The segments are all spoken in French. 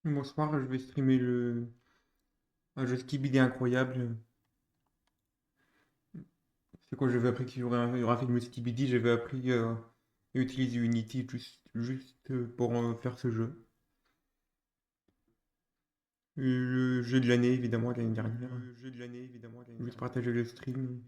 Bonsoir, je vais streamer un jeu Skibidi incroyable. C'est quand j'avais appris qu'il y aura un film Skibidi, j'avais appris à utiliser Unity juste pour faire ce jeu. Le jeu de l'année, évidemment, l'année dernière. Juste partager le stream.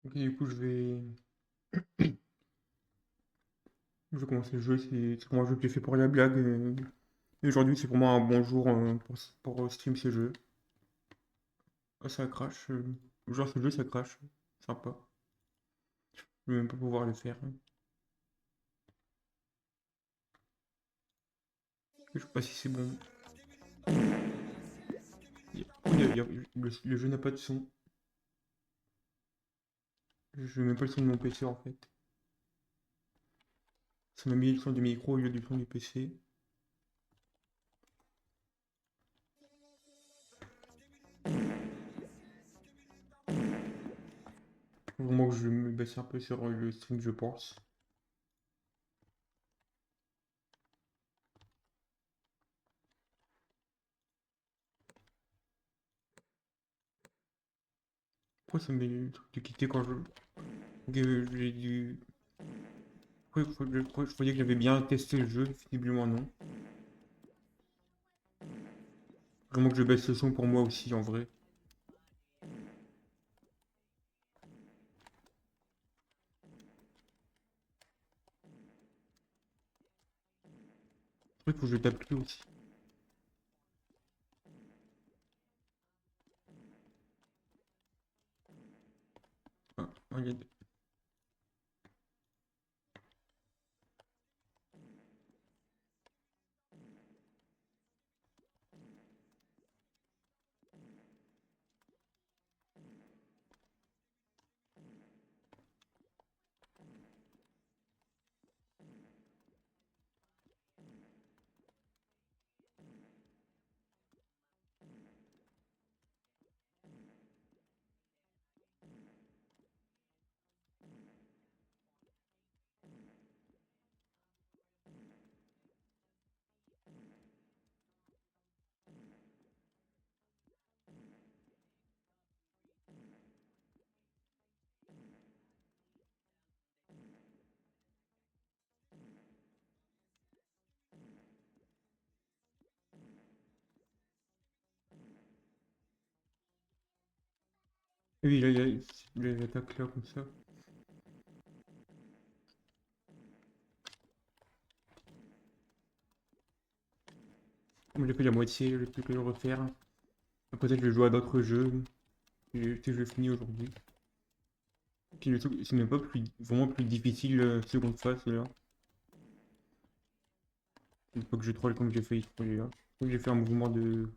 Ok, du coup, je vais commencer le jeu. C'est vraiment un jeu que j'ai fait pour la blague. Et aujourd'hui, c'est pour moi un bon jour pour stream ce jeu. Ah, ça crache. Genre, ce jeu, ça crache. Sympa. Je vais même pas pouvoir le faire. Je sais pas si c'est bon. Le jeu n'a pas de son. Je mets pas le son de mon PC en fait. Ça m'a mis le son du micro au lieu du son du PC. Faut vraiment que je me baisse un peu sur le stream, je pense. Pourquoi ça me met le truc de quitter quand je. Ok, j'ai dû. Je croyais que j'avais bien testé le jeu, visiblement non. Vraiment que je baisse le son pour moi aussi en vrai. C'est vrai qu'il faut que je tape plus aussi. Ah, regarde. Oui, là, il y a les attaques là comme ça. Moi j'ai fait la moitié, je vais plus que le refaire. Peut-être que je vais jouer à d'autres jeux. Que je finis aujourd'hui. C'est même pas vraiment plus difficile seconde phase là. Une fois que je troll comme j'ai fait troller là. Donc j'ai fait un mouvement de.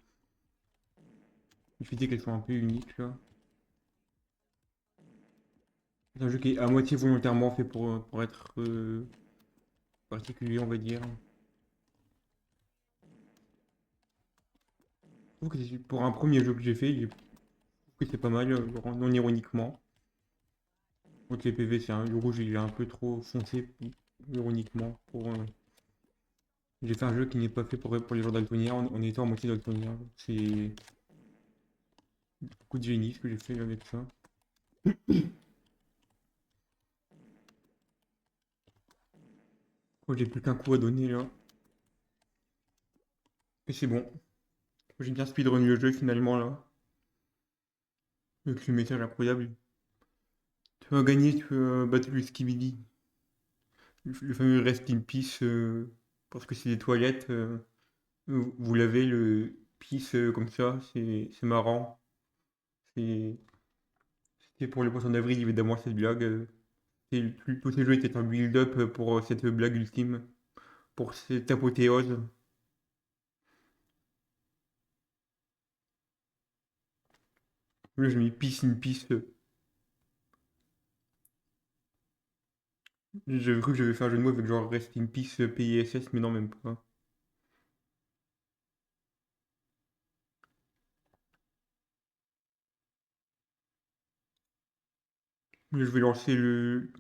Éviter qu'elles soient un peu uniques là. C'est un jeu qui est à moitié volontairement fait pour être particulier on va dire. Je trouve que pour un premier jeu que j'ai fait, je trouve que c'est pas mal, non ironiquement. Donc les PV c'est le rouge il est un peu trop foncé ironiquement j'ai fait un jeu qui n'est pas fait pour les gens daltoniens en étant à moitié daltonien. C'est beaucoup de génie ce que j'ai fait avec ça. Oh, j'ai plus qu'un coup à donner là. Et c'est bon. J'ai bien speedrun le jeu finalement là. Avec le message incroyable. Tu vas gagner, tu vas battre le Skibidi. Le fameux Rest in Peace, parce que c'est des toilettes. Vous lavez le peace comme ça, c'est marrant. C'est- C'était pour le poisson d'avril, évidemment, cette blague. Tous ces jeux étaient un build-up pour cette blague ultime, pour cette apothéose. Là, j'ai mis peace in peace. J'avais cru que j'avais fait un jeu de mots avec genre Rest in Peace PISS, mais non, même pas. Là, je vais lancer le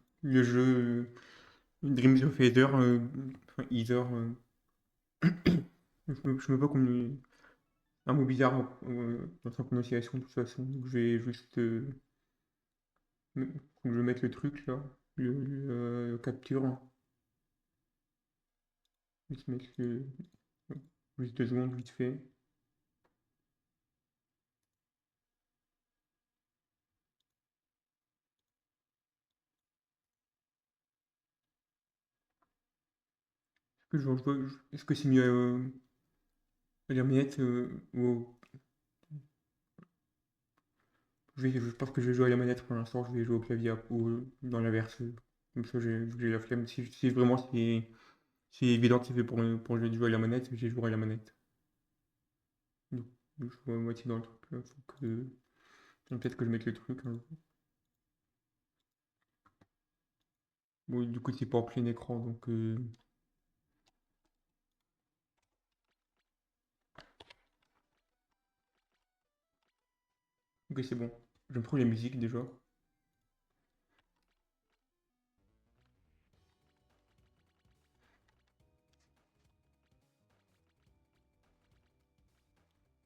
jeu Dreams of Ether, enfin Ether, je sais pas comment, un mot bizarre dans sa prononciation de toute façon, donc je vais juste, faut que je mette le truc là, capture, juste mettre juste 2 secondes vite fait. Est-ce que c'est mieux à la manette je pense que je vais jouer à la manette pour l'instant, je vais jouer au clavier ou dans l'inverse. Comme ça, j'ai la flemme. Si vraiment c'est évident que c'est fait pour le jouer à la manette, j'ai joué à la manette. Donc, je suis à moitié dans le truc là. Peut-être que je mette le truc un jour. Bon, du coup, c'est pas en plein écran, donc ok, c'est bon. Je me prends la musique déjà.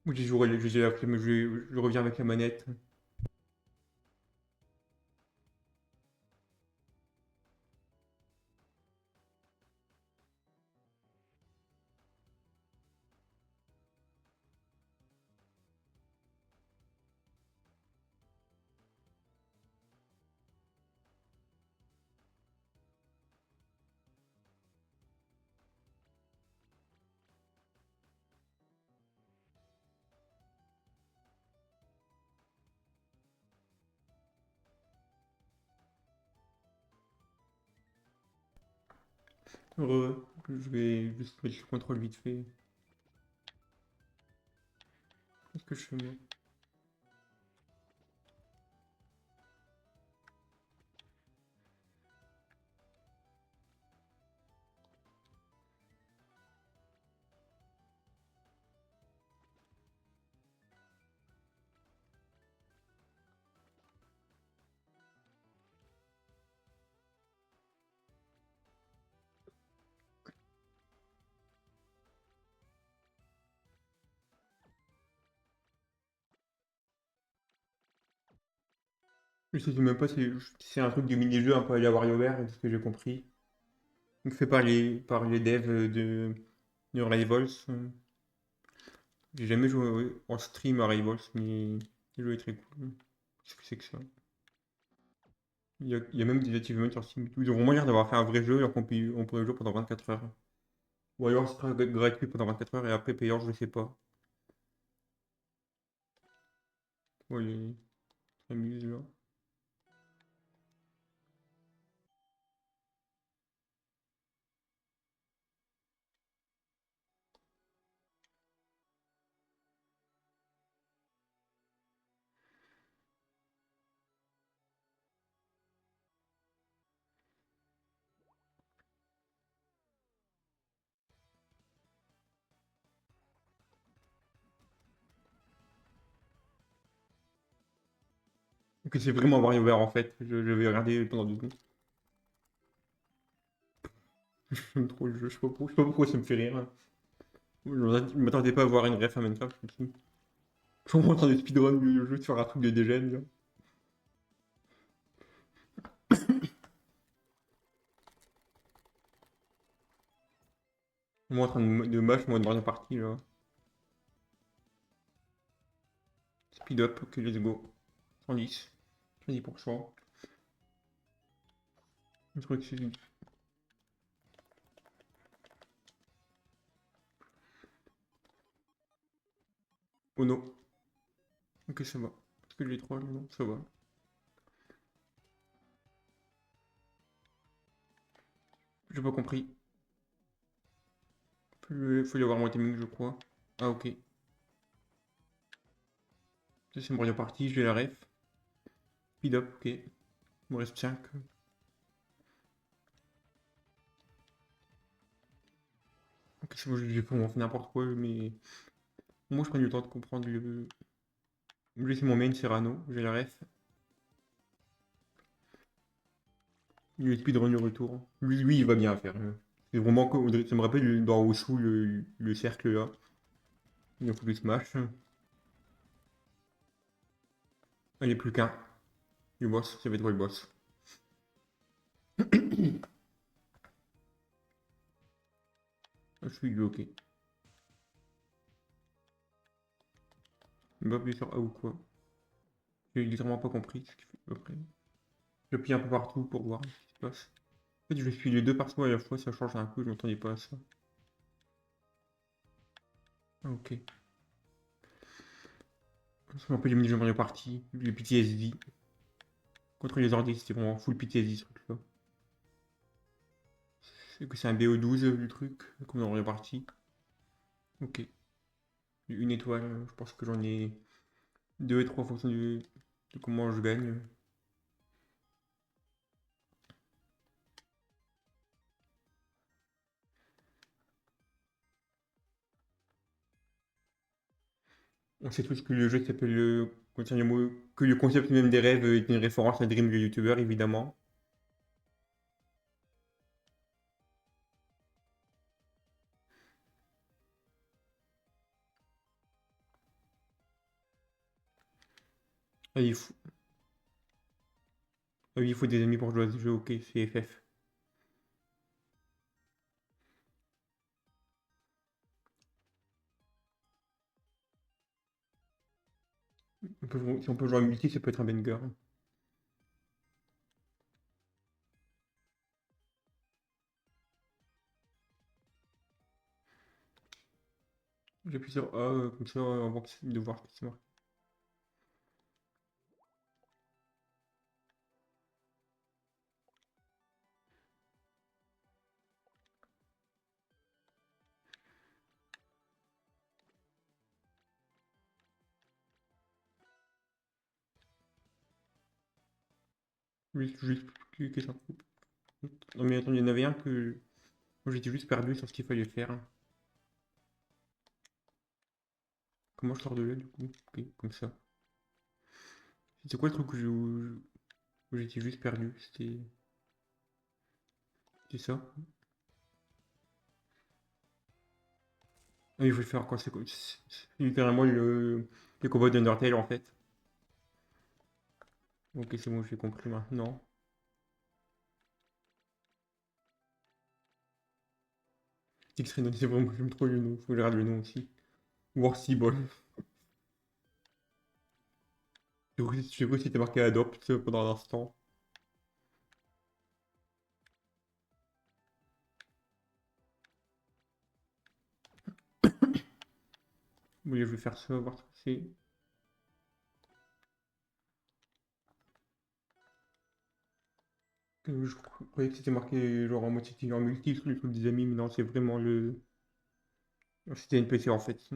Ou j'ai la flemme, je reviens avec la manette. Je vais juste mettre le contrôle vite fait. Qu'est-ce que je fais moi? Je sais même pas, c'est un truc de mini-jeu un peu à la WarioWare, de ce que j'ai compris. Donc fait par les devs de Rivals. J'ai jamais joué en stream à Rivals, mais le jeu est très cool. Qu'est-ce que c'est que ça? Il y a même des achievements sur Steam. Ils ont vraiment l'air d'avoir fait un vrai jeu alors on pourrait jouer pendant 24 heures. Ou alors ce sera gratuit pendant 24 heures et après payant, je sais pas. Ouais, ils s'amusent là. Donc c'est vraiment WarioWare en fait. Je vais regarder pendant 2 secondes. J'aime trop le jeu, je sais pas pourquoi ça me fait rire. Je m'attendais pas à voir une ref à Minecraft. Je suis vraiment en train de speedrun le jeu, de faire un truc de dégène là. Moi en train de match, moi de Mario Party là. Speed up, ok let's go. 110. 10%. Le truc, c'est... Oh non. Ok, ça va. Parce que les 3, non, ça va. J'ai pas compris. Faut y avoir moins timing, je crois. Ah, ok. Ça, c'est mon parti, j'ai la ref. Speed up, ok. Il me reste 5. Ok, c'est bon, j'ai fait n'importe quoi, mais... Moi, je prends du temps de comprendre le... Lui, c'est mon main, Serrano. J'ai la ref. Le speedrun du retour. Lui, il va bien faire. C'est vraiment comme... Ça me rappelle dans Osu, le cercle, là. Il en faut du smash. Allez, plus qu'un. Le boss, ça va être le boss. Je suis bloqué. Il va appuyer sur A ou quoi. J'ai littéralement pas compris ce qu'il fait à peu près. J'appuie un peu partout pour voir ce qui se passe. En fait, je suis les deux partout à la fois, ça change un peu, je m'entendais pas à ça. Ah, ok. Ça me rappelle les mini-jeux Mario Party, le PTSD. Contre les ordi, c'était vraiment full PTSD ce truc-là. C'est que c'est un BO12 le truc, comme dans Mario Party. Ok. Une étoile, je pense que j'en ai deux et trois en fonction de comment je gagne. On sait tous que le jeu s'appelle contient le mot, que le concept même des rêves est une référence à Dream, le youtubeur, évidemment. Ah, ah oui, il faut des amis pour jouer à ce jeu, ok, c'est FF. Si on peut jouer en multi, ça peut être un banger. J'appuie sur A, comme ça, avant de voir ce qui se marque. Juste cliquer sur coupe. Non mais attends, il y en avait un que... Moi j'étais juste perdu sur ce qu'il fallait faire. Comment je sors de là du coup? Ok, comme ça. C'était quoi le truc où j'étais juste perdu? C'était ça? Ah, il faut le faire quoi? C'est littéralement le combat d'Undertale en fait. Ok, c'est bon, j'ai compris maintenant. X-Ray, c'est vraiment, j'aime trop le nom. Faut que je regarde le nom aussi. Warcy Ball. J'ai cru que c'était marqué Adopt pendant un instant. Oui, je vais faire ça, voir ce que c'est. Je croyais que c'était marqué genre en mode c'était en multi sur le truc des amis, mais non, c'est vraiment le. C'était NPC en fait.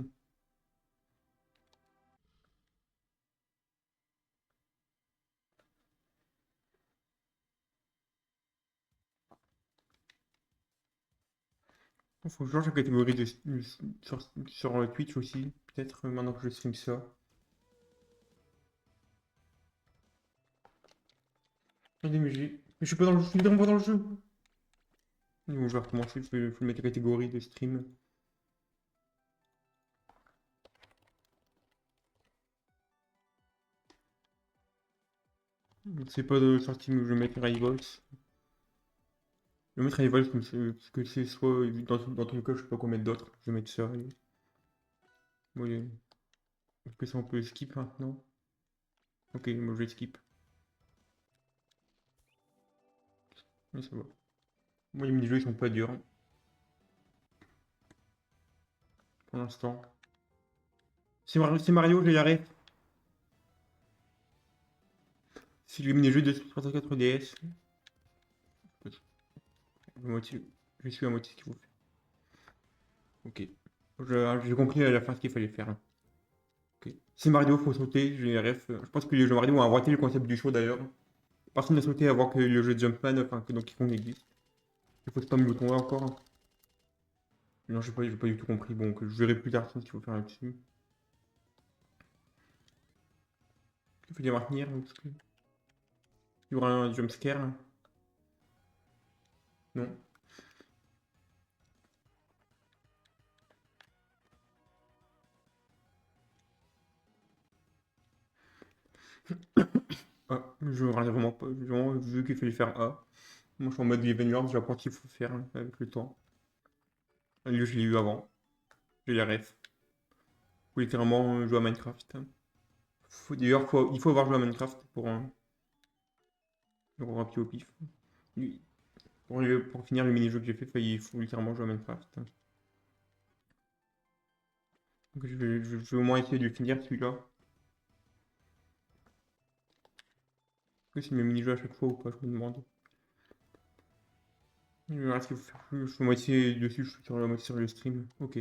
Il faut que je change la catégorie sur Twitch aussi, peut-être maintenant que je stream ça. Allez, mais je suis pas dans le jeu, je suis vraiment pas dans le jeu. Bon, je vais recommencer, faut mettre la catégorie de stream. C'est pas de sortie, mais je vais mettre Rivals. Je vais mettre Rivals comme parce que c'est soit dans tous les cas, je sais pas quoi mettre d'autre. Je vais mettre ça. Bon, est-ce que ça on peut skip maintenant? Ok, moi je vais skip. Mais ça va. Moi les mini-jeux ils sont pas durs pour l'instant. C'est Mario, je l'arrête. C'est le mini-jeu de 64 DS. Moitié, je suis à moitié ce qu'il faut faire. Ok. J'ai compris à la fin ce qu'il fallait faire. Ok. C'est Mario, faut sauter, j'ai les refs. Je pense que les jeux Mario ont inventé le concept du show d'ailleurs. Personne n'a sauté avant que le jeu Jumpman, enfin que Donkey Kong existe. Il faut spam le bouton là encore. Non, j'ai pas du tout compris. Bon, que je verrai plus tard ce qu'il faut faire là-dessus. Il faut les maintenir parce que il y aura un jumpscare. Non. Ah, je regarde vraiment pas. J'ai vraiment vu qu'il fallait faire A. Moi, je suis en mode Even Lord, j'apprends ce qu'il faut faire avec le temps. Lui, je l'ai eu avant. J'ai les refs. Faut littéralement jouer à Minecraft. D'ailleurs, il faut avoir joué à Minecraft pour un pied au pif. Lui, pour finir le mini-jeu que j'ai fait, il faut littéralement jouer à Minecraft. Donc je vais au moins essayer de le finir celui-là. Que c'est mes mini-jeux à chaque fois ou pas, je me demande. Ce qu'il faut faire. Je suis moitié dessus, je suis sur la moitié sur le stream. Ok.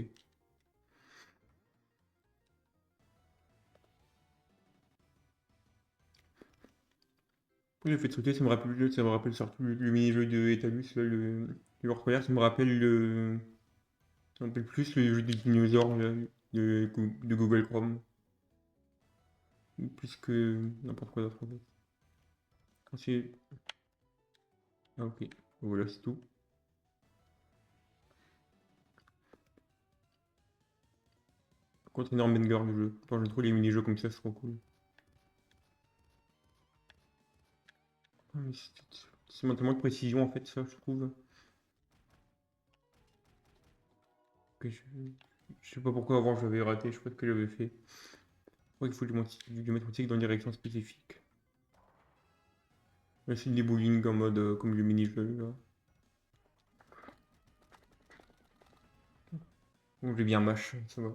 Le fait de sauter, ça me rappelle surtout le mini-jeu de Etalus, là, le Warcraft, ça me rappelle plus le jeu des dinosaures là, de Google Chrome, plus que n'importe quoi d'autre en fait. Ensuite, ah ok, voilà c'est tout. Container Banger le jeu. Quand je trouve les mini-jeux comme ça, c'est trop cool. Ah, mais c'est tellement de précision en fait ça, je trouve. Que je sais pas pourquoi avant j'avais raté, je sais pas ce que j'avais fait. Ouais, il faut lui mettre un tic dans une direction spécifique. Là, c'est des bowling en mode comme le mini-jeu là. Bon, j'ai bien mâche, ça va.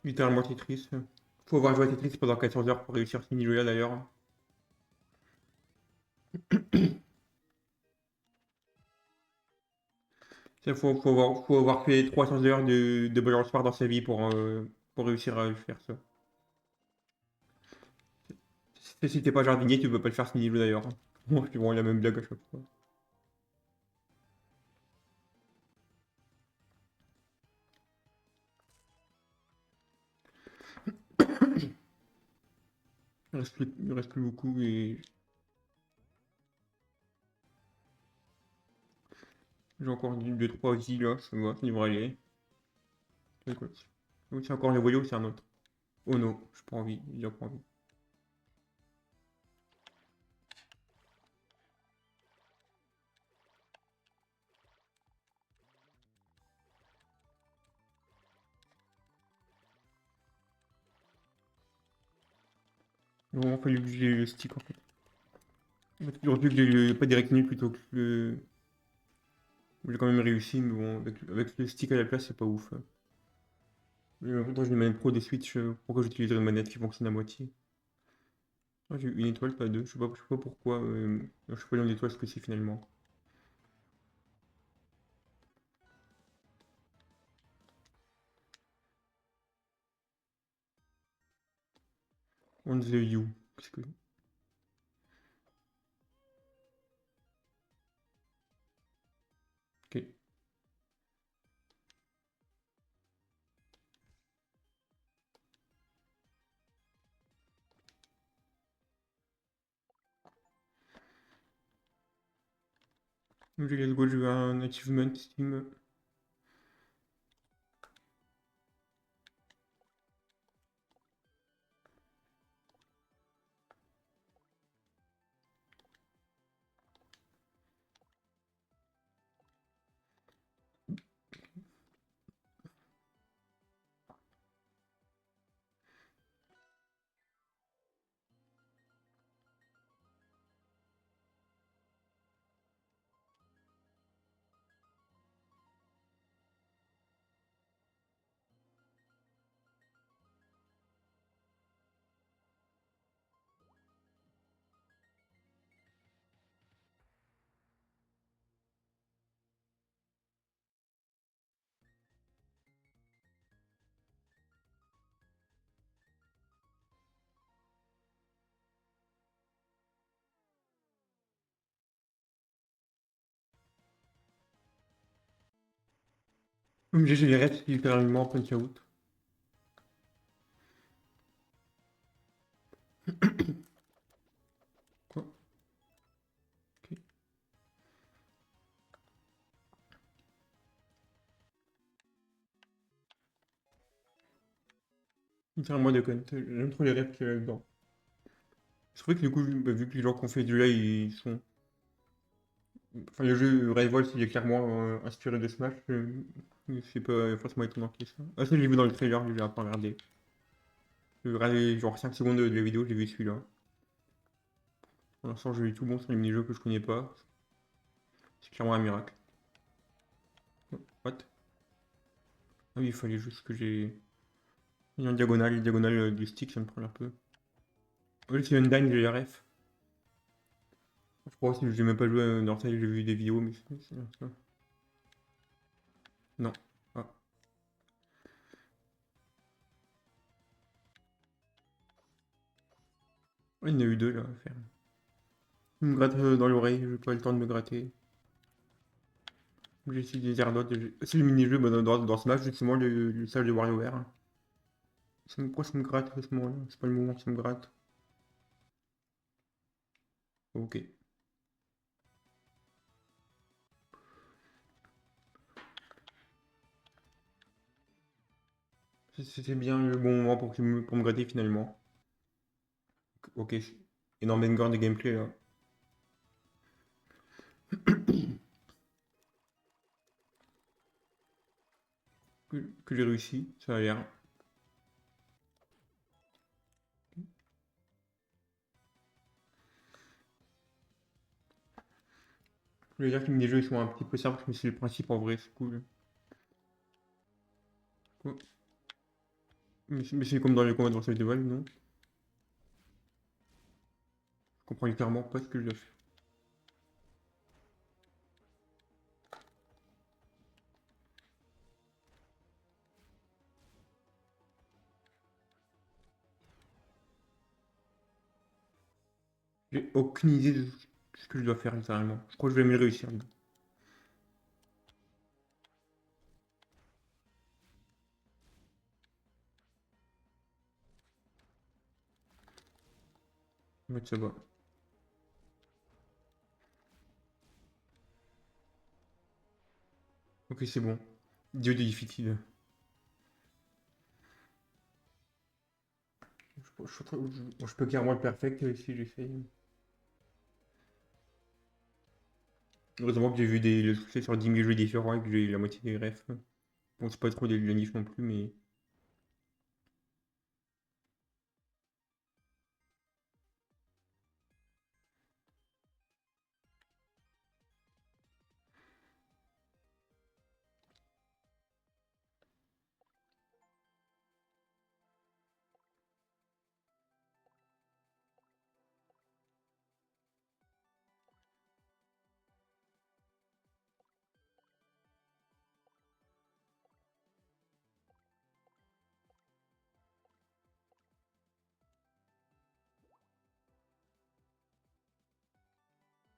Littéralement Tetris. Faut avoir joué à Tetris pendant 14 heures pour réussir ce mini-jeu là d'ailleurs. Faut avoir fait 300 heures de Balance Sport dans sa vie pour réussir à le faire ça. Si t'es pas jardinier, tu peux pas le faire ce mini-jeu d'ailleurs. Moi, je vois la même blague à chaque fois. Il reste plus beaucoup et j'ai encore 2-3 vies là, ça va, ça devrait aller. C'est quoi? Oui, c'est encore les voyous, c'est un autre. Oh non, j'ai pas envie, j'ai pas envie. Il a vraiment fallu que j'ai le stick en fait. En fait, il aurait pu que j'ai pas direct nul plutôt que le. J'ai quand même réussi, mais bon, avec le stick à la place, c'est pas ouf. Mais en j'ai une manette pro des Switch, pourquoi j'utiliserais une manette qui fonctionne à moitié? Ah, j'ai eu une étoile, pas deux, je sais pas pourquoi. Je sais pas le nombre d'étoiles ce que c'est finalement. On the you. Qu'est-ce que. Ok. Ok, let's go, je veux un achievement Steam. J'ai les rêves littéralement punch out. Quoi? Ok. Littéralement de con. J'aime trop les rêves qu'il y a là-dedans. C'est vrai que du coup, bah, vu que les gens qui ont fait du là, ils sont. Enfin, le jeu Rival, il est clairement inspiré de Smash. C'est pas forcément étonnant qu'il y ait ça. Ah, ça, j'ai vu dans le trailer, j'ai pas regardé. J'ai regardé genre 5 secondes de la vidéo, j'ai vu celui-là. Pour l'instant, j'ai vu tout bon sur les mini-jeux que je connais pas. C'est clairement un miracle. Oh, what? Ah oui, il fallait juste que j'ai. Il y a une diagonale, une diagonale du stick, ça me prend un peu. Oui, c'est Undyne, j'ai la ref. Je crois que j'ai même pas joué dans ça, j'ai vu des vidéos, mais c'est ça. Non. Ah. Ouais, il y en a eu deux là à faire. Il me gratte dans l'oreille, j'ai pas eu le temps de me gratter. J'ai essayé des airs d'autres. C'est le mini-jeu bah, dans Smash, justement, le stage de WarioWare. Pourquoi ça me gratte à ce moment-là? C'est pas le moment que ça me gratte. Ok. C'était bien le bon moment pour me gratter finalement. Ok. Énorme banger de gameplay là. Que j'ai réussi, ça a l'air. Je veux dire que les mini-jeux ils sont un petit peu simples, mais c'est le principe en vrai, c'est cool. Oh. Mais c'est comme dans les combats de Breath of the Wild, non? Je comprends littéralement pas ce que je dois faire. J'ai aucune idée de ce que je dois faire littéralement. Je crois que je vais jamais le réussir. Ouais, ça va. Ok, c'est bon. Dieu de difficile. Je peux carrément le perfect si j'essaye. Heureusement que j'ai vu le succès sur 10 000 jeux différents et que j'ai la moitié des refs. Bon, c'est pas trop des niche non plus, mais.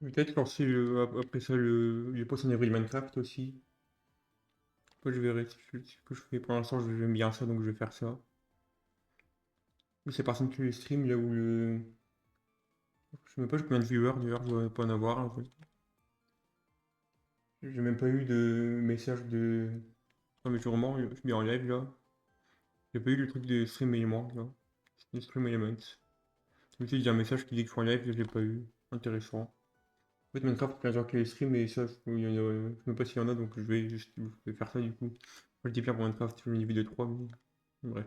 Peut-être lancer après ça les posts en avril Minecraft aussi. Après, je verrai ce que je fais. Pour l'instant, j'aime bien ça, donc je vais faire ça. Mais c'est par contre que les streams là où le. Je sais même pas combien de viewers d'ailleurs, je dois pas en avoir en fait. J'ai même pas eu de message de. Non, mais sûrement, je suis bien en live là. J'ai pas eu le truc de stream élément là. Le stream elements. Je me suis dit, il y a un message qui dit que je suis en live, je l'ai pas eu. Intéressant. En fait, Minecraft, il y a plein de gens qui les stream et ça, je sais même pas s'il y en a, donc je vais faire ça du coup. Moi, je dis bien pour Minecraft, je fais une vidéo de 3, mais bref.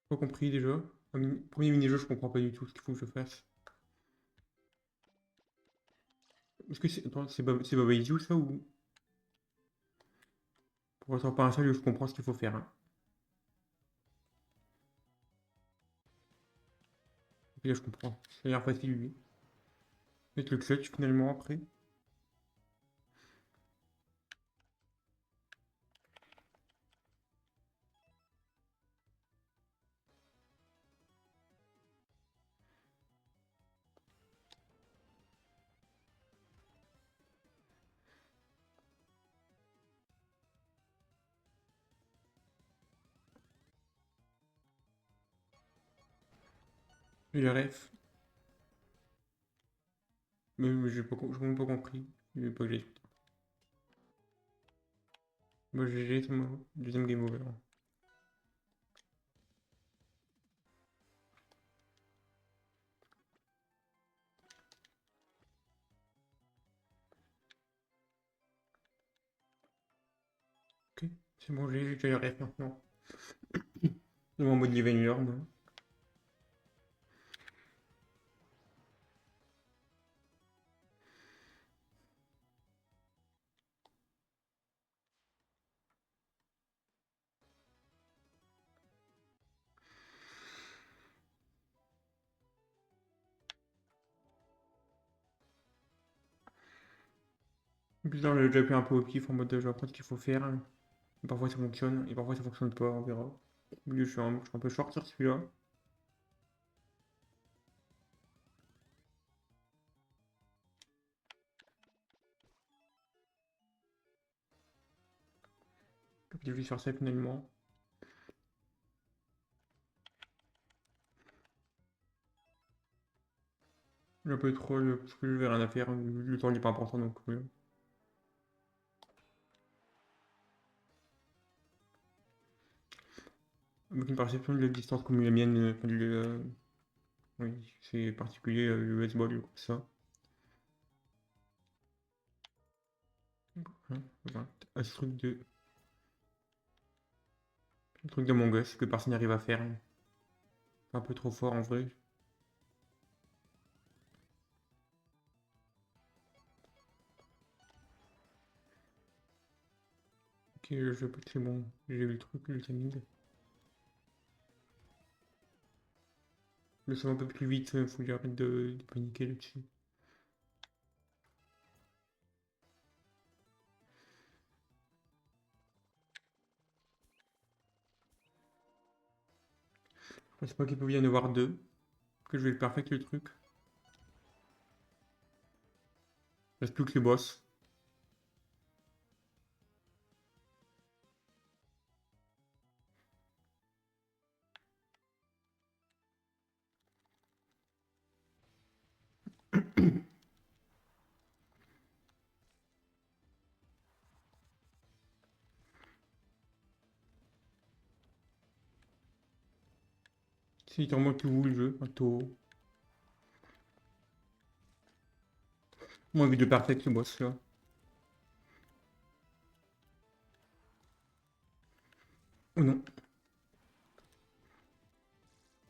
Pas compris déjà. Premier mini-jeu, je comprends pas du tout ce qu'il faut que je fasse. Est-ce que c'est. Attends, c'est Baba Is You ça ou. Pour être pas un seul, je comprends ce qu'il faut faire, hein. Ok, là, je comprends. Ça a l'air facile, lui. Mettre le clutch finalement après. Et le ref. Mais j'ai même pas compris. J'ai pas GG. Moi, GG, c'est mon deuxième game over. Ok, c'est bon, j'ai le ref maintenant. C'est mon mode Leveler, moi. Bizarre, j'ai déjà fait un peu au pif en mode je vais apprendre ce qu'il faut faire, hein. Et parfois ça fonctionne, et parfois ça fonctionne pas, on verra. Au milieu, je suis un peu short sur celui-là. Je vais sur ça finalement. J'ai un peu trop, parce que je vais rien à faire, le temps n'est pas important donc. Avec une perception de la distance comme la mienne, oui, c'est particulier, le baseball, comme ça. Hein, voilà. Ah, ce truc de mon gosse que personne n'arrive à faire, hein. C'est un peu trop fort en vrai. Ok, le jeu, c'est bon, j'ai vu le truc, le timing. Le ça va un peu plus vite, faut que j'arrête de paniquer là-dessus. Je pense pas qu'il peut y en avoir deux, que je vais le perfect le truc. Il reste plus que les boss. C'est littéralement tout vous le jeu, un taureau. Moi, envie de perfect ce boss là. Oh non,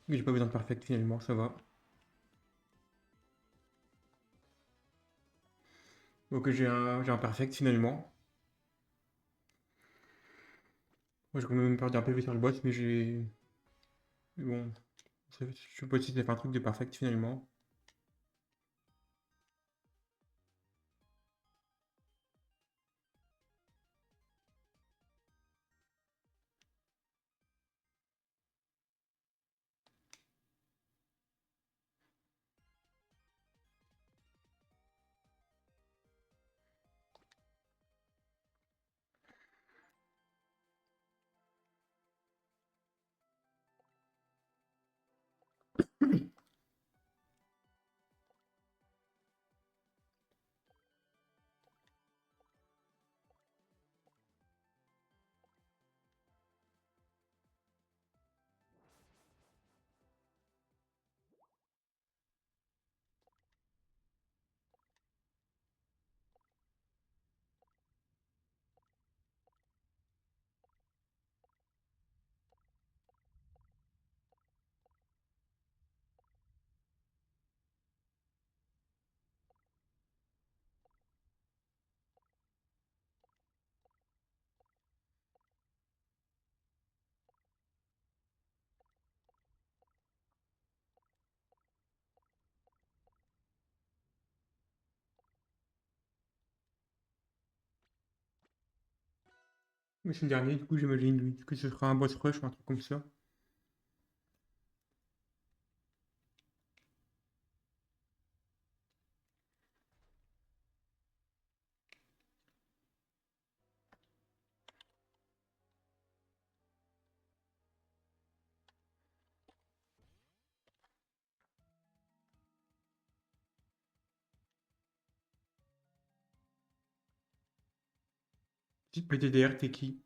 mais j'ai pas besoin de perfect finalement, ça va. Donc j'ai un perfect finalement. Moi j'ai quand même perdu un PV sur le boss, mais j'ai. Mais bon, je sais pas si ça fait un truc de perfect finalement. Mais c'est le dernier, du coup, j'imagine lui, que ce sera un boss rush ou un truc comme ça. Petite PTDR, t'es qui?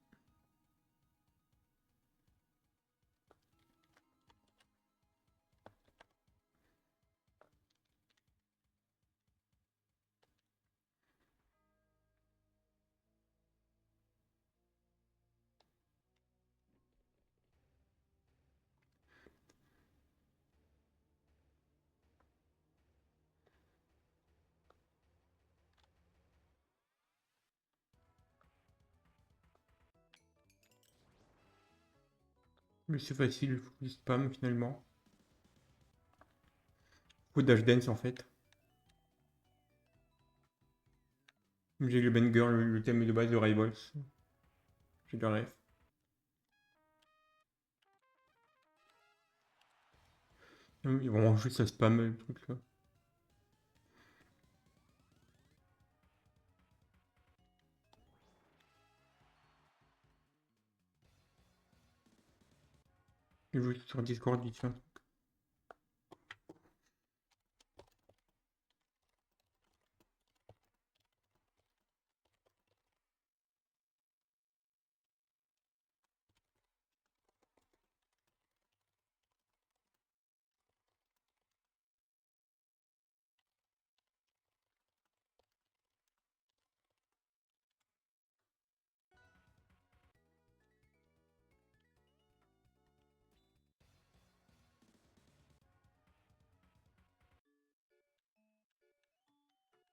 Mais c'est facile, faut du spam finalement. Faut dash dance en fait. J'ai le banger, le thème de base de Rivals. J'ai le rêve. Ils vont juste à spam le truc là. Ils jouent sur Discord, ils tiens.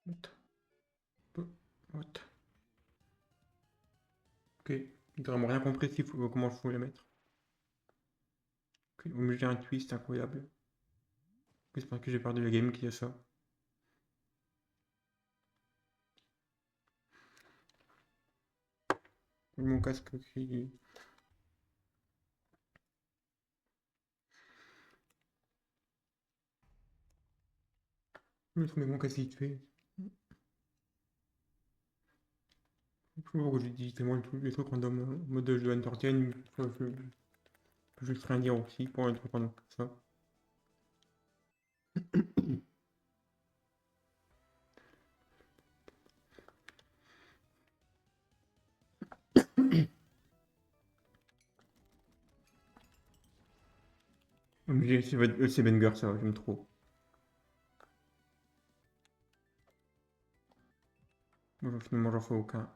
What? What? Ok. J'ai vraiment rien compris comment il faut les mettre. Ok. Mais j'ai un twist incroyable. J'espère que j'ai perdu la game qui a ça. Mon casque qui. Je mets mon casque vite fait. Je vois que j'ai dit tellement les trucs random en mode je dois entertain. Je peux juste rien dire aussi pour un truc random comme ça. C'est banger ça, j'aime trop. Moi finalement j'en fais aucun.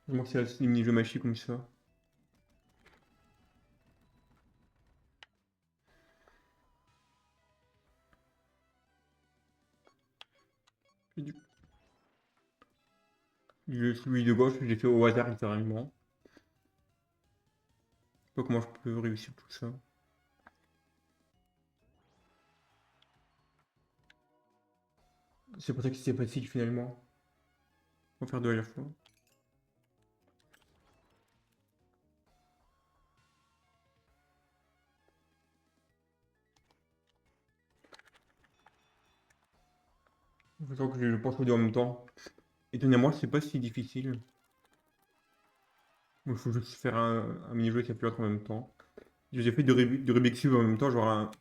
Moi c'est des mini-jeux machis comme ça. Et celui de gauche, j'ai fait au hasard littéralement. Je sais pas comment je peux réussir tout ça. C'est pour ça que c'est facile finalement. Faut faire deux à la fois. Il faut que je pense aux deux en même temps. Étonnamment, c'est pas si difficile. Il faut juste faire un mini-jeu qui a plusieurs en même temps. J'ai fait du Rubik's Cube en même temps, genre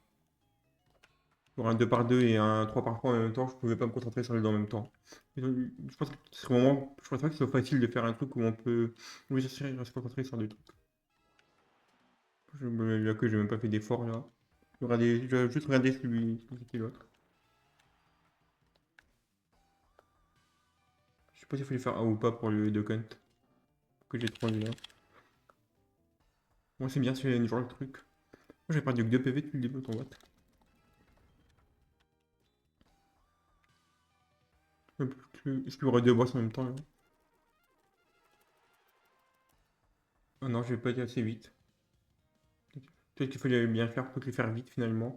un 2 par 2 et un 3 par 3 en même temps. Je pouvais pas me concentrer sur les deux en même temps. Je pense que c'est vraiment, je pense pas que ce soit facile de faire un truc où on peut oui, se concentrer sur deux trucs. Là que j'ai même pas fait d'effort là. J'ai juste regardé celui qui est l'autre. Je sais pas s'il fallait faire un ou pas pour le Duck Hunt que j'ai trouvé là. Moi c'est bien c'est genre le truc. Moi j'ai perdu que 2 PV depuis le début de ton vote. Est-ce qu'il y aura deux boss en même temps là? Oh non, je vais pas été assez vite. Peut-être qu'il fallait bien faire pour les faire vite finalement.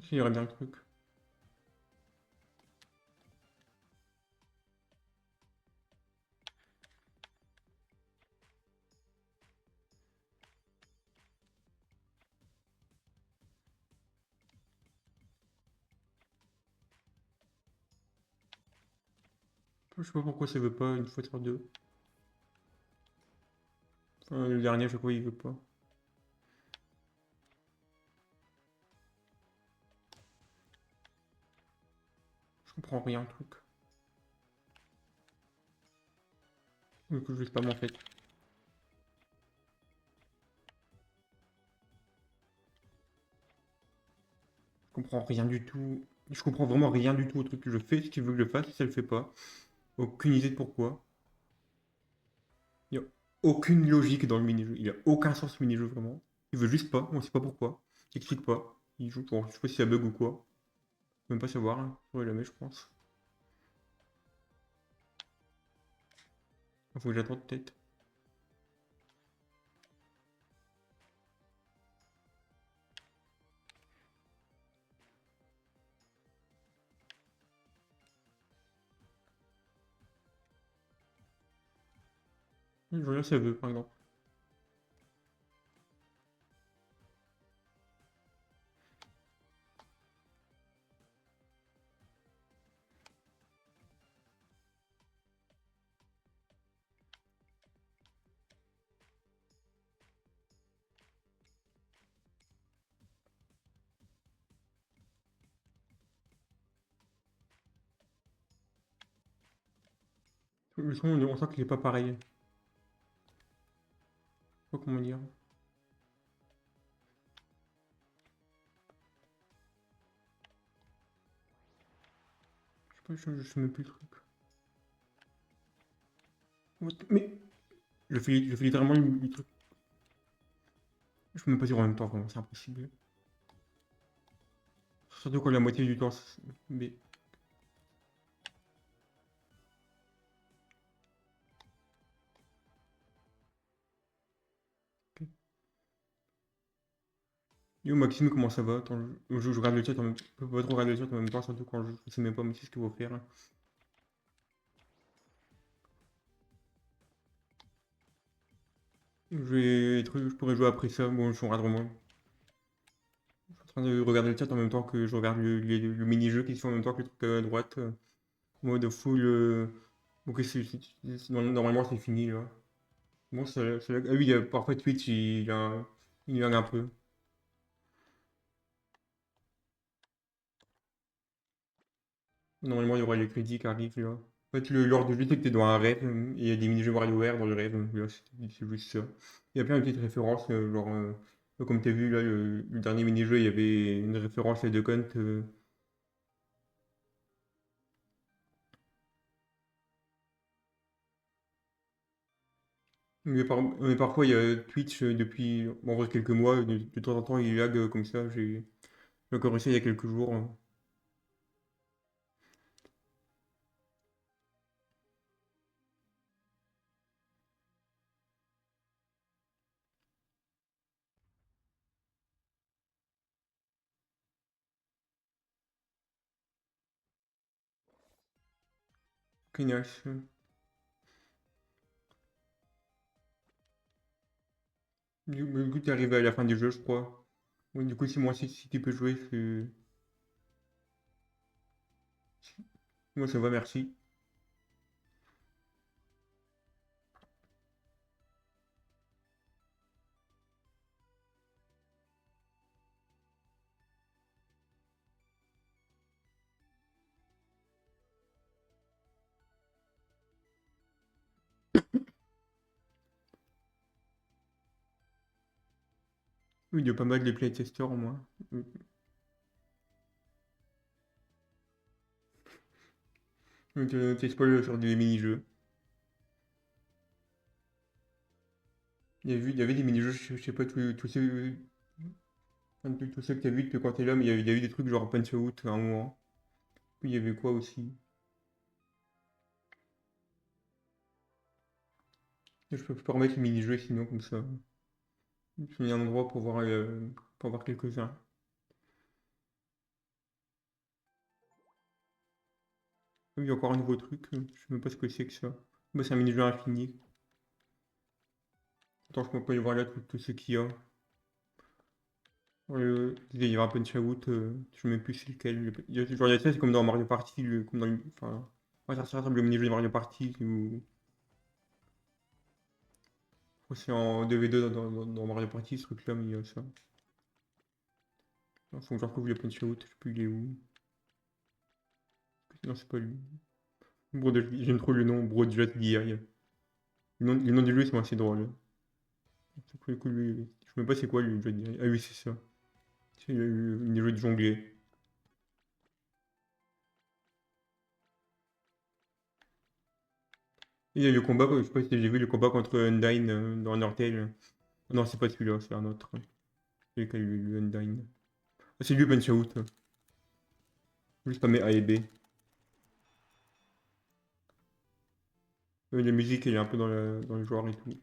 Ça irait bien le truc. Je sais pas pourquoi ça veut pas une fois sur deux. Enfin, le dernier, je sais pas, il veut pas. Je comprends rien le truc. Ou que je sais pas en fait. Je comprends rien du tout. Je comprends vraiment rien du tout au truc que je fais, ce qu'il veut que je fasse, si ça le fait pas. Aucune idée de pourquoi. Il n'y a aucune logique dans le mini-jeu. Il a aucun sens ce mini-jeu vraiment. Il veut juste pas, on sait pas pourquoi. Il explique pas. Il joue pour, je sais pas si ça bug ou quoi. Je peux même pas savoir, hein. Ouais, jamais, je pense. Faut que j'attende peut-être. Je regarde si ça veut, par exemple. Le son, on sent qu'il est pas pareil. Je sais pas comment dire. Je sais pas, je sais même plus le truc. Mais je fais littéralement le truc. Je peux même pas dire en même temps, vraiment, c'est impossible. Surtout quand la moitié du temps, mais ok. Yo Maxime, comment ça va? Attends, je regarde le chat en même temps. Je peux pas trop regarder le chat en même temps, surtout quand je sais même pas ce qu'il faut faire. Je pourrais jouer après ça. Bon, je regarde vraiment. Je suis en train de regarder le chat en même temps que je regarde le mini-jeu qui se fait en même temps que le truc à droite. Mode full. Ok, normalement c'est fini là. Bon, ah oui, parfois Twitch il lag un peu. Normalement il y aura les crédits qui arrivent là. En fait, lors du jeu, c'est que t'es dans un rêve, et il y a des mini-jeux WarioWare dans le rêve, donc là, c'est juste ça. Il y a plein de petites références, comme t'as vu là, le dernier mini-jeu, il y avait une référence à Duck Hunt. Mais parfois, il y a Twitch depuis, bon, en vrai, quelques mois, de temps en temps, il lag comme ça. J'ai encore essayé il y a quelques jours, hein. Ok, nice. Du coup, t'es arrivé à la fin du jeu, je crois. Oui, du coup, si tu peux jouer, moi ça va, merci. Oui, il y a pas mal de playtesters au moins. Donc, t'es spoil sur des mini-jeux. Il y avait des mini-jeux, je sais pas, tous ceux, enfin, tous ceux que t'as vu depuis quand t'es là, mais il y a eu des trucs genre Punch Out à un moment. Puis il y avait quoi aussi? Je peux remettre les mini-jeux sinon, comme ça. Je mets un endroit pour voir quelques-uns. Oui, il y a encore un nouveau truc. Je sais même pas ce que c'est que ça. Bah, c'est un mini-jeu infini. Attends, je peux aller voir là tout ce qu'il y a. Il y a un punch out, je sais même plus c'est lequel. Genre, il y a ça, c'est comme dans Mario Party, comme dans enfin, ouais, ça ressemble au mini-jeu de Mario Party, ou je crois que c'est en DVD dans Mario Party, ce truc-là, mais il y a ça. Il faut que je retrouve le punch out, je sais plus il est où. Non, c'est pas lui. J'aime trop le nom, Broadjet Gear. Les noms des jeux sont assez drôles. C'est cool, cool, je sais même pas c'est quoi le jeu de Gear. Ah oui, c'est ça. C'est une jeu de jongler. Et il y a le combat, je sais pas si j'ai vu le combat contre Undyne dans Undertale. Non, c'est pas celui-là, c'est un autre. C'est lequel, le Undyne. Ah, c'est lui, Punch Out. Juste pas mes A et B. La musique, elle est un peu dans le genre et tout.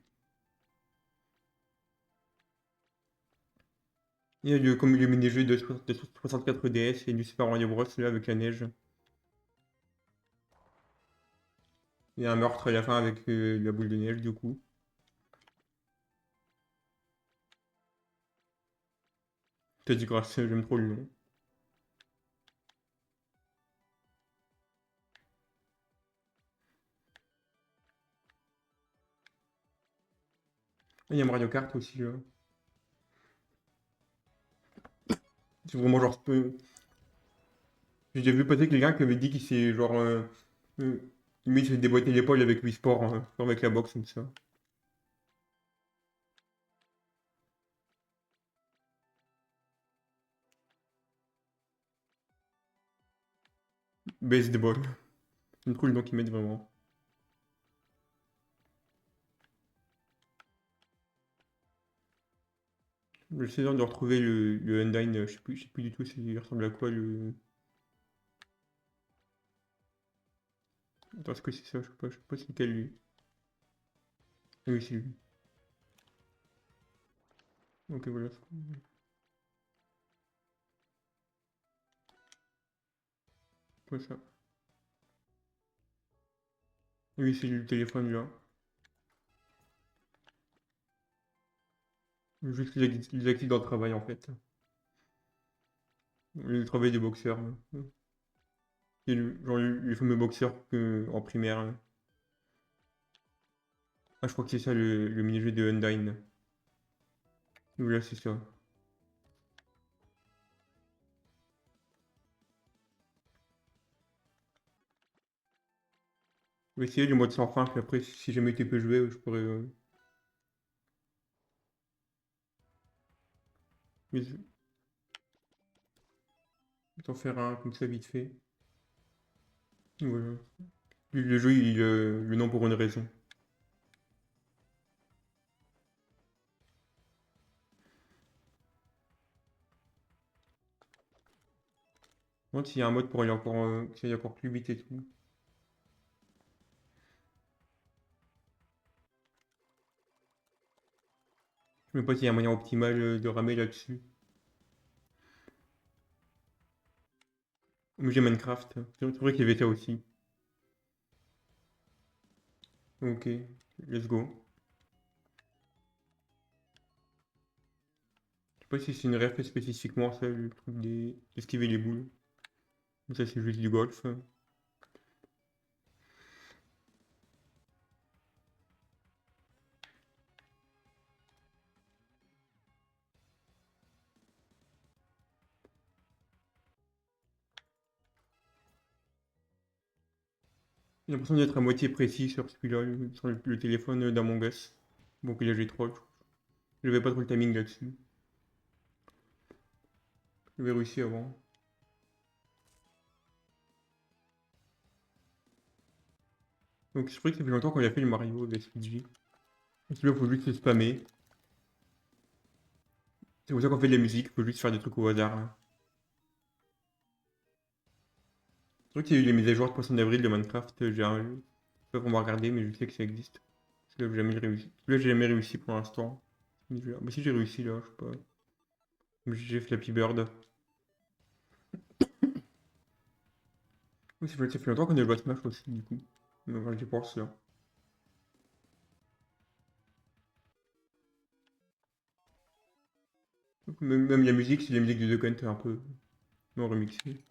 Il y a comme le mini-jeu de 64 DS et du Super Mario Bros. Là avec la neige. Il y a un meurtre à la fin avec la boule de neige du coup. T'as dit grâce, j'aime trop le nom. Ah, il y a Mario Kart aussi là. C'est vraiment genre. J'ai déjà vu passer quelqu'un qui avait dit qu'il s'est genre. Euh, limite, il s'est déboîté l'épaule avec Wii Sport, hein, genre avec la boxe comme ça. Baseball. J'aime trop le nom qu'ils mettent vraiment. J'essaie de retrouver le Undyne, je sais plus du tout il ressemble à quoi le. Attends, est-ce que c'est ça? Je sais pas c'est lequel lui. Ah oui, c'est lui. Ok, voilà. C'est quoi ça? Ah oui, c'est le téléphone là. Juste les accidents de travail en fait. Le travail des boxeurs. Et genre les fameux boxeurs en primaire. Ah, je crois que c'est ça le mini-jeu de Undyne. Oui, là, c'est ça. Je vais essayer le mode sans fin, puis après, si jamais tu peux jouer, je pourrais. Mais t'en faire un comme ça vite fait. Voilà. Le jeu, le nom pour une raison. Moi, s'il y a un mode pour aller encore, qui aille encore plus vite et tout. Je sais même pas s'il y a un moyen optimal de ramer là-dessus. Moi, j'ai Minecraft. C'est vrai qu'il y avait ça aussi. Ok, let's go. Je sais pas si c'est une ref spécifiquement, ça, le truc d'esquiver les boules. Ou ça, c'est juste du golf. J'ai l'impression d'être à moitié précis sur celui-là, sur le téléphone d'Among Us. Bon, que là, j'ai trop. Je n'avais pas trop le timing là-dessus. J'avais réussi avant. Donc, c'est vrai que ça fait longtemps qu'on a fait le Mario de Luigi. Celui-là, faut juste le spammer. C'est pour ça qu'on fait de la musique, faut juste faire des trucs au hasard, là. C'est vrai qu'il y a eu les mises à jour de Poisson d'avril de Minecraft. Je sais pas comment regarder, mais je sais que ça existe. Celui-là, j'ai jamais réussi. Celui-là, j'ai jamais réussi pour l'instant. Bah, si j'ai réussi là, je sais pas. J'ai Flappy Bird. Oui, ça fait longtemps qu'on a joué à Smash aussi, du coup. Mais voilà, j'y pense là. Même la musique, c'est la musique de The Count un peu non remixée.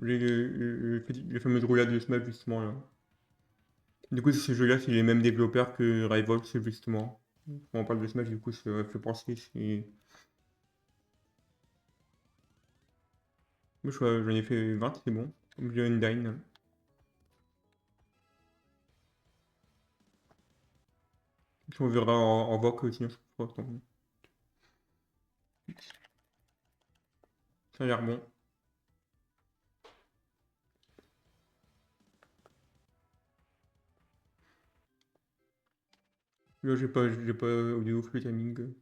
J'ai le fameux roulade de Smash justement là. Du coup, ce jeu-là, c'est les mêmes développeurs que Rivals justement. Quand on parle de Smash, du coup, ça fait penser. Moi, j'en ai fait 20, c'est bon. Comme j'ai Undyne. On verra en VOC, sinon je crois. Ça a l'air bon. Là, j'ai pas de ouf le timing.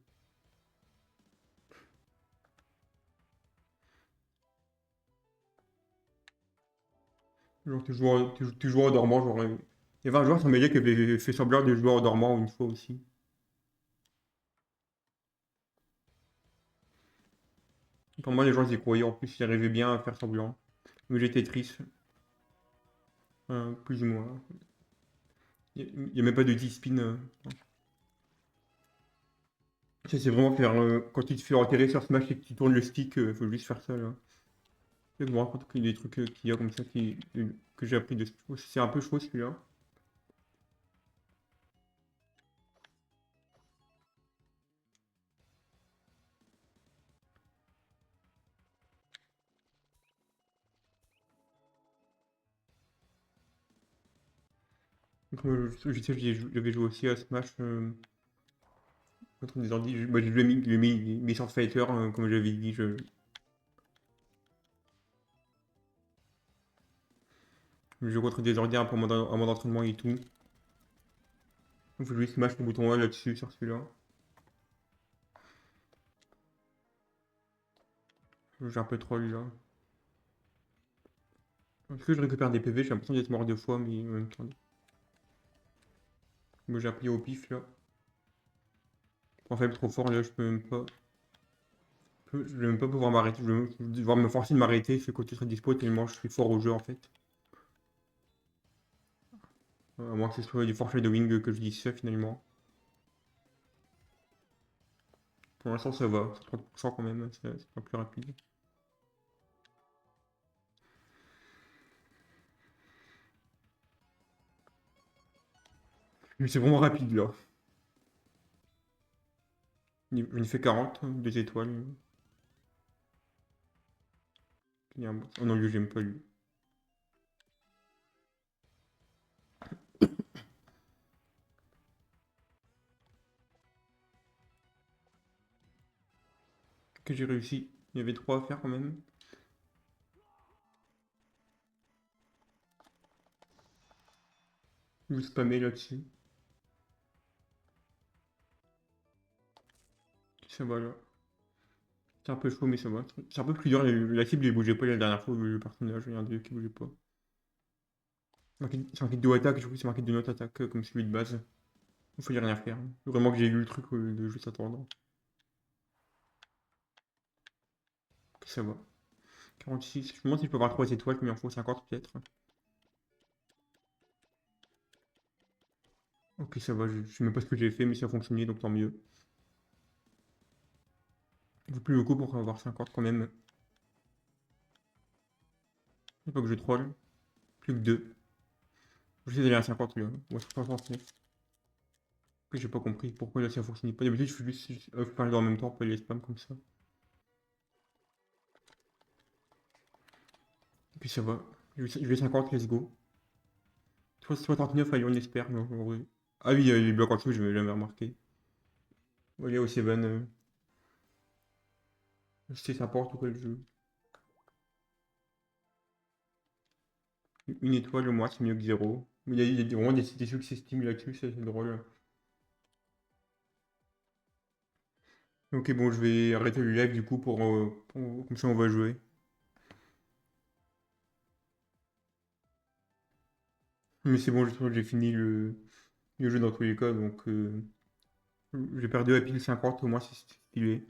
Genre, tu joues en dormant, genre. Il y avait un joueur sur Media qui avait fait semblant de jouer en dormant une fois aussi. Pour moi, les gens ils y croyaient, en plus, ils arrivaient bien à faire semblant. Mais j'étais triste, plus ou moins. Il n'y a même pas de 10 spin. Ça, c'est vraiment faire. Quand tu te fais enterrer sur Smash et que tu tournes le stick, faut juste faire ça là. Je me rends compte qu'il y a des trucs qu'il y a comme ça que j'ai appris de. C'est un peu chaud celui-là. Donc, je sais, j'avais joué aussi à Smash contre des ordi. Moi, j'ai mis sur Fighter, comme j'avais dit. Je joue contre des ordi un peu en mode entraînement et tout. Donc, faut jouer Smash le bouton A là-dessus, sur celui-là. J'ai un peu troll là. Est-ce que je récupère des PV? J'ai l'impression d'être mort deux fois, mais en même temps. Moi, j'ai appris au pif là. En fait, trop fort là, je peux même pas. Je vais même pas pouvoir m'arrêter. Je vais devoir me forcer de m'arrêter. Ce côté très dispo tellement je suis fort au jeu en fait. À moins que ce soit du forfait de wing que je dise ça finalement. Pour l'instant, ça va. C'est 30% quand même. C'est pas plus rapide. Mais c'est vraiment rapide là. Je ne fais 40, 2 étoiles. Oh non, lui, j'aime pas lui. Que j'ai réussi. Il y avait 3 à faire quand même. Je vais spammer là-dessus. Ça va là. C'est un peu chaud, mais ça va. C'est un peu plus dur. La cible, il bougeait pas la dernière fois. Le personnage, il y a un dieu qui bougeait pas. C'est marqué de dos attaque, du coup, c'est marqué de notre attaque comme celui de base. Il fallait rien faire. Vraiment que j'ai eu le truc de juste attendre. Ok, ça va. 46. Je me demande si je peux avoir 3 étoiles, mais il en faut 50 peut-être. Ok, ça va. Je sais même pas ce que j'ai fait, mais ça a fonctionné, donc tant mieux. Il faut plus le coup pour avoir 50 quand même. Il faut pas que je troll. Plus que 2. J'essaie d'aller à 50 là. Ouais, 69. Que j'ai pas compris pourquoi là ça fonctionnait pas. D'habitude, je fais juste parler en même temps, pas les spams comme ça. Et puis ça va. Je vais 50, let's go. 69, allez, on espère. Non, en vrai. Ah oui, il y a les blocs en dessous, je vais jamais remarqué. Ouais, il y a au 7, si ça porte ou quoi le jeu. Une étoile au moins, c'est mieux que zéro. Mais il y a vraiment des trucs qui s'estiment là-dessus, ça, c'est drôle. Ok, bon, je vais arrêter le live du coup comme ça on va jouer. Mais c'est bon, je trouve que j'ai fini le jeu dans tous les cas, donc J'ai perdu la pile 50, au moins c'est stylé.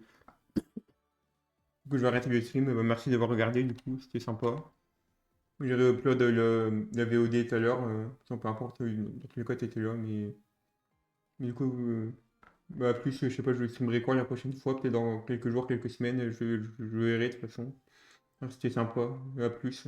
Du coup, je vais arrêter le stream. Merci d'avoir regardé, du coup, c'était sympa. J'ai réupload la VOD tout à l'heure, peu importe, dans tous les cas, t'étais là, mais du coup, plus, je sais pas, je le streamerai quand la prochaine fois, peut-être dans quelques jours, quelques semaines, je verrai de toute façon. C'était sympa, à plus.